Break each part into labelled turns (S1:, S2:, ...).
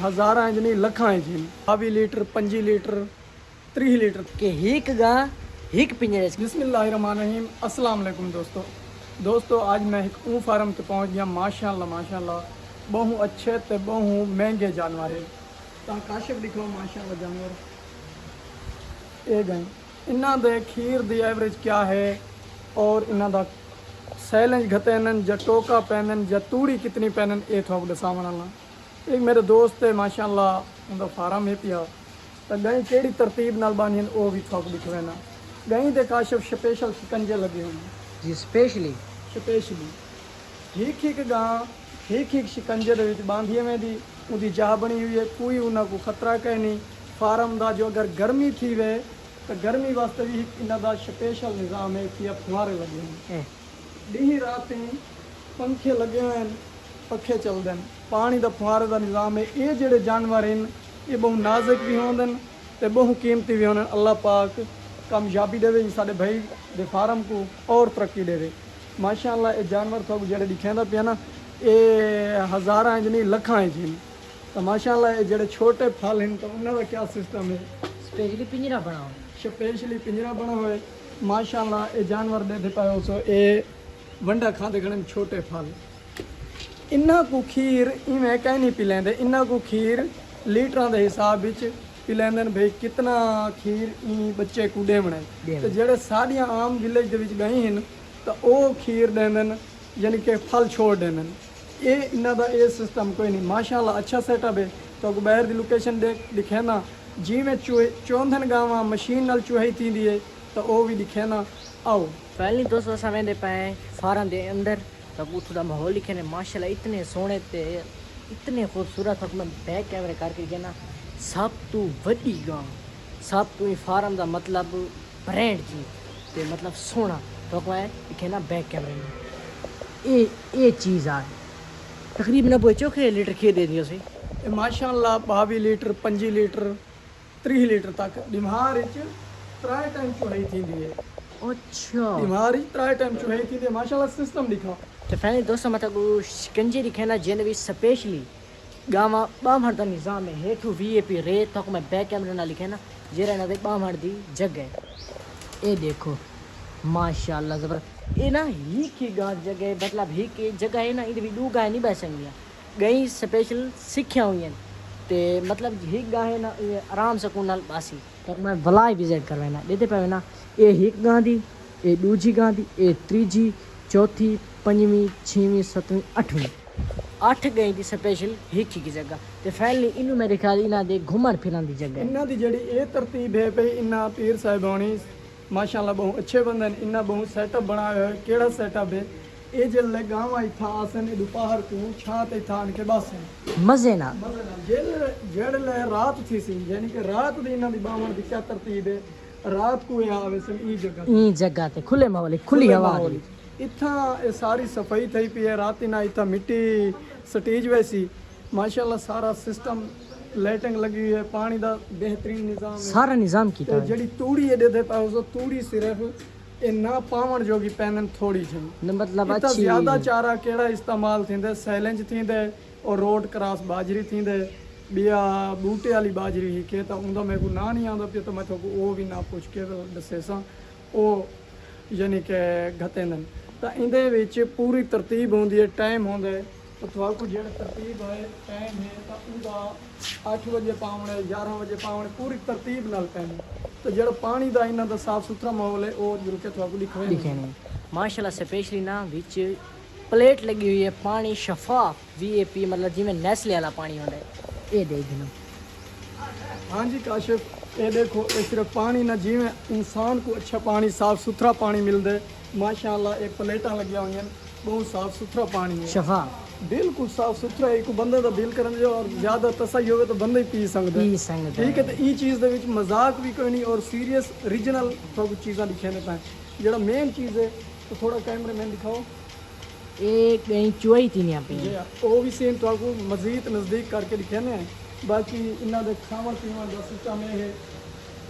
S1: हज़ारां inch नहीं लखां inch 22 litre 25 litre 30 litre
S2: के हिक गा हिक पिंजरे च।
S1: बिस्मिल्लाहिर्रहमानिर्रहीम। अस्सलाम वालेकुम दोस्तों आज मैं एक ऊँ फार्म ते पहुँच गया। माशाअल्लाह बहु अच्छे ते बहु महंगे जानवर है। ਤਾਂ ਕਾਸ਼ਫ ਦਿਖਾਓ ਮਾਸ਼ਾਅੱਲਾ ਜਾਨਵਰ ਇਹ ਗਏ। ਇਹਨਾਂ ਦੇ ਖੀਰ ਦੀ ਐਵਰੇਜ ਕਿਆ ਹੈ और ਇਹਨਾਂ ਦਾ ਸੈਲੈਂਜ ਘਟੇਨਨ ਜਾਂ ਟੋਕਾ ਪੈਨਨ ਜਾਂ ਤੂੜੀ ਕਿਤਨੀ ਪੈਨਨ ਇਹ ਤੁਹਾਨੂੰ ਦੱਸਾਂ ਵਾਲਾ। ਇੱਕ ਮੇਰੇ ਦੋਸਤ ਹੈ ਮਾਸ਼ਾਅੱਲਾ ਉਹਦਾ ਫਾਰਮ ਹੈ ਪਿਆ ਤਾਂ ਗਏ ਕਿਹੜੀ ਤਰਤੀਬ ਨਾਲ ਬਾਨੀਆਂ ਉਹ ਵੀ ਤੁਹਾਨੂੰ ਦਿਖਾਉਣਾ। ਗਏ ਦੇ ਕਾਸ਼ਫ ਸਪੈਸ਼ਲ ਸ਼ਿਕੰਜੇ ਲੱਗੇ ਹੋਏ
S2: ਜੀ ਸਪੈਸ਼ਲੀ
S1: ਠੀਕ ਗਾਂ ठीक शिकंजे ਦੇ ਵਿੱਚ ਬਾਂਧੀ ਐਵੇਂ ਦੀ ਉਹਦੀ ਚਾਹ ਬਣੀ ਹੋਈ ਹੈ। ਕੋਈ ਉਹਨਾਂ ਕੋ ਖਤਰਾ ਕਹੇ ਨਹੀਂ ਫਾਰਮ ਦਾ। ਜੋ ਅਗਰ ਗਰਮੀ ਥੀ ਵੇ ਤਾਂ ਗਰਮੀ ਵਾਸਤੇ ਵੀ ਇਹਨਾਂ ਦਾ ਸਪੈਸ਼ਲ ਨਿਜ਼ਾਮ ਹੈ ਕਿ ਫੁਹਾਰੇ ਲੱਗੇ ਹੋਣ ਡੀ ਰਾਤ ਪੰਖੇ ਲੱਗੇ ਹੋਏ ਹਨ ਪੱਖੇ ਚੱਲਦੇ ਨੇ ਪਾਣੀ ਦਾ ਫੁਹਾਰੇ ਦਾ ਨਿਜ਼ਾਮ ਹੈ। ਇਹ ਜਿਹੜੇ ਜਾਨਵਰ ਹਨ ਇਹ ਬਹੁਤ ਨਾਜ਼ੁਕ ਵੀ ਹੁੰਦੇ ਨੇ ਤੇ ਬਹੁਤ ਕੀਮਤੀ ਵੀ ਹੁੰਦੇ ਨੇ। ਅੱਲਾਹ ਪਾਕ ਕਾਮਯਾਬੀ ਦੇਵੇ ਸਾਡੇ ਭਾਈ ਦੇ ਫਾਰਮ ਕੋ ਔਰ ਤਰੱਕੀ ਦੇਵੇ ਮਾਸ਼ਾਅੱਲਾ। ਇਹ ਜਾਨਵਰ ਤੁਹਾਨੂੰ ਜਿਹੜੇ ਦਿਖਾਉਂਦਾ ਪਿਆ ਨਾ ਇਹ ਹਜ਼ਾਰਾਂ ਇੰਚ ਨਹੀਂ ਲੱਖਾਂ ਇੰਚ ਹਨ ਤਾਂ ਮਾਸ਼ਾਅੱਲਾ। ਇਹ ਜਿਹੜੇ ਛੋਟੇ ਫਲ ਹਨ ਤਾਂ ਉਹਨਾਂ ਦਾ ਕੀ ਸਿਸਟਮ ਹੈ।
S2: ਸਪੈਸ਼ਲੀ ਪਿੰਜਰਾ ਬਣਾਓ
S1: ਸਪੈਸ਼ਲੀ ਪਿੰਜਰਾ ਬਣਾ ਹੋਏ ਮਾਸ਼ਾਅੱਲਾ। ਇਹ ਜਾਨਵਰ ਦੇ ਪਾਏ ਸੋ ਇਹ ਵੰਡਾ ਖਾਂਦੇ ਗਣੇ ਛੋਟੇ ਫਲ। ਇਹਨਾਂ ਕੋ ਖੀਰ ਇਵੇਂ ਕਹਿ ਨਹੀਂ ਪੀ ਲੈਂਦੇ। ਇਹਨਾਂ ਕੋ ਖੀਰ ਲੀਟਰਾਂ ਦੇ ਹਿਸਾਬ ਵਿੱਚ ਪੀ ਲੈਂਦੇ ਨੇ ਭਈ ਕਿਤਨਾ ਖੀਰ ਇਹ ਬੱਚੇ ਕੋ ਦੇਵਣੇ। ਤੇ ਜਿਹੜੇ ਸਾਡੀਆਂ ਆਮ ਵਿਲੇਜ ਦੇ ਵਿੱਚ ਗਏ ਹਨ ਤਾਂ ਉਹ ਖੀਰ ਦਿੰਦੇ ਨੇ ਯਾਨੀ ਕਿ ਫਲ ਛੋੜ ਦਿੰਦੇ ਨੇ। ਇਹ ਇਹਨਾਂ ਦਾ ਇਹ ਸਿਸਟਮ ਕੋਈ ਨਹੀਂ ਮਾਸ਼ਾਅੱਲਾ। ਅੱਛਾ ਸੈਟਅਪ ਹੈ। ਤੁਹਾਨੂੰ ਬਾਹਰ ਦੀ ਲੋਕੇਸ਼ਨ ਦਿਖੇ ਨਾ ਜਿਵੇਂ ਚੌਂਧਨ ਗਾਵਾਂ ਮਸ਼ੀਨ ਨਾਲ ਚੁਹਾਈ ਥੀਂਦੀ ਹੈ ਤਾਂ ਉਹ ਵੀ ਦਿਖੇ ਨਾ। आओ
S2: पहली दोस्तों समय दे पाए फार्म दे अंदर तब उठो दा माहौल लिखे ने माशाल्लाह इतने सोने ते इतने खूबसूरत हक मैं बैक कैमरे करके गया ना सब तू वड्डी गां सब तू फार्म दा मतलब ब्रांड जी ते मतलब सोना तो मैं लिखे ना बैक कैमरे में ये चीज़ आ तकरीबन 90 लीटर खीर दे दियो सी
S1: माशाअल्लाह 22 लीटर 25 लीटर 30 लीटर तक दिमार विच 3 टाइम चुहाई थींदी है।
S2: अच्छा
S1: दिमार विच 3 टाइम चुहाई थींदी है माशाअल्लाह। सिस्टम दिखा
S2: तो पहले दोस्तों मतलब शिकंजे लिखे ना जिन भी स्पेशली गावा बामहर का निज़ाम है हेठू VIP रेत तक मैं बैक कैमरे ना लिखे ना जेरा ना बामहर दी जगह ये देखो माशाअल्लाह ज़बर ये ना ही गां जगह मतलब ही की जगह है ना ये भी दो गाय नहीं बह सकती गई स्पेशल सीखिया हुई हैं ते मतलब ही गां है ना ये आराम से नाल बासी तो मैं भलाई विजिट करवाना देते पे ना ये हिक गां दी ये दूजी गां दी ये तीजी चौथी पंजवीं छवीं सतवीं अठवीं 8 गई दी स्पेशल हिक की जगह ते फैली इनू मेरे ख्याल इना दे घुमन फिरन दी जगह
S1: इन्ना दी जड़ी ये तरतीब है भई इन्ना पीर साहिबानी माशाअल्लाह बहुत अच्छे बंदे ने। इन्ना बहुत सेटअप बनाया है। केड़ा सेटअप है ये जे गांव इथा आसन ए दोपहर को छां ते थान के बस
S2: मजे ना
S1: जेड़े रात थी सी यानी कि रात दी इन्ना दी बावन दी क्या तरतीब है। रात को यहाँ आवे सन ई
S2: जगह ते खुले माहौल खुली हवा
S1: इथा ये सारी सफाई थी पी है। रात ना इथा मिट्टी स्टेज वैसी माशाअल्लाह सारा सिस्टम लाइटिंग लगी हुई है। पानी दा बेहतरीन निजाम है
S2: सारा निजाम कीता है।
S1: जड़ी तूड़ी ये देते पाओ सो तूड़ी सिर्फ ये ना पावण जोगी पैनन थोड़ी छे
S2: मतलब
S1: अच्छी ज्यादा चारा केड़ा इस्तेमाल थींदे सैलेंज थींदे और रोड क्रॉस बाजरी थींदे बिया बूटे वाली बाजरी ही के ता उंदा मेरे को ना नहीं आंदा पे तो मैं तो वो भी ना पूछ के दसेसा ओ यानी कि घतेंदन ता इंदे विच पूरी तरतीब होंदी है टाइम होंदा है तो थोड़ा को जेड़ा तरतीब है टाइम है तो उनका 8 बजे पावणे 11 बजे पावणे पूरी तरतीब नाल पैने तो जेड़ा पानी दा इन्ना दा साफ सुथरा माहौल है और जरूर के थोड़ा को
S2: दिखे माशाल्लाह स्पेशली ना विच प्लेट लगी हुई है पानी शफाफ VIP मतलब जिवें नेस्ले वाला पानी होंदा है ये देख लो।
S1: हाँ जी काशिफ ये देखो ये सिर्फ पानी ना जिवें इंसान को अच्छा पानी साफ सुथरा पानी मिलता है माशाल्लाह। एक प्लेटा लगी हुई हैं बहुत साफ सुथरा पानी है
S2: शफाफ
S1: बिल्कुल साफ सुथरा। एक बंदे का दिल करन जो और ज़्यादा तसई होवे तो बंदा ही पी सकदा ठीक है। तो ये चीज़ दे विच मजाक भी कोई नहीं और सीरियस ओरिजिनल सब चीज़ां लिखे ने पाए जेड़ा मेन चीज़ है तो थोड़ा कैमरे मैन दिखाओ
S2: एक कहीं चुआई थी नहीं पे
S1: वो भी सीन तो आपको मजीद नज़दीक करके दिखे ने। बाकी इन्हों के खावन पीवन का सिस्टम ये है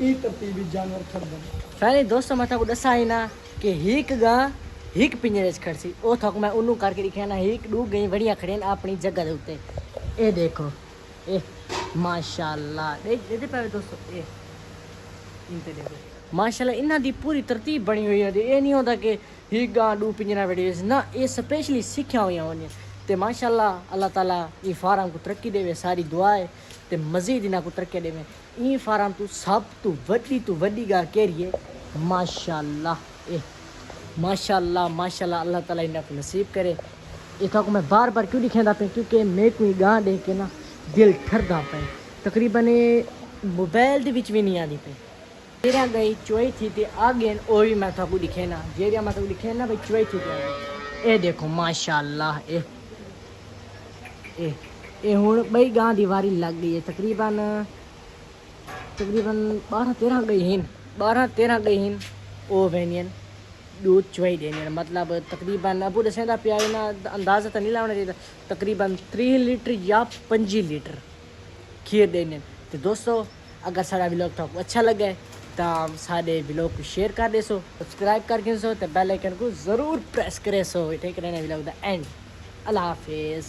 S1: ई तरतीबी जानवर खरीदन
S2: पहले दोस्तों मैं आपको दसा ही ना कि हिक गा हिक पिंजरे च खड़सी ओ थक मैं उन्नू करके दिखाया ना हिक डूब गई बढ़िया खड़े अपनी जगह के उत्ते ये देखो माशाल्लाह देखते पे दोस्तों इनते देखो माशाल्लाह इन्हां दी पूरी तरतीब बनी हुई है ये नहीं होता कि ही गां डू पिंजरा वेड़ी ना ये स्पेशली सीखिया हुई होनी ते माशाल्लाह अल्लाह ताला ये फार्म को तरक्की देवे सारी दुआ है ते मजीद इन्हां को तरक्की देवे ये फार्म तू सब तू वड्डी गा केरिए माशाल्लाह माशाल्लाह माशाल्लाह अल्लाह ताला इन्हां को नसीब करे। इतना को मैं बार बार क्यों दिखाता पे क्योंकि मैं कोई गां देख के ना दिल ठरदा पे तकरीबन मोबाइल दे विच भी नहीं आती पे जेड़ा गई चोई थी ते आगे ओ भी मैं थाकू दिखे ना जेड़ा मैं थाकू दिखे ना भाई चोई थी ए देखो माशाल्लाह ए हुन बई गां दी वारी लग गई है तकरीबन 12-13 गई हिन 12-13 गई हिन ओ वेनियन दूध चुवाई देने मतलब तकरीबन अबू दसेंदा पिया ना अंदाज़ा तो नहीं लाना चाहिए तकरीबन 3 लीटर या 5 लीटर खीर देने। तो दोस्तों अगर सारा व्लॉग तो अच्छा लगे तो सारे व्लॉग को शेयर कर दे सब्सक्राइब करके सो तो बेल आइकन को ज़रूर प्रेस करे सो ठीक रहना व्लॉग द एंड। अल्लाह हाफिज़।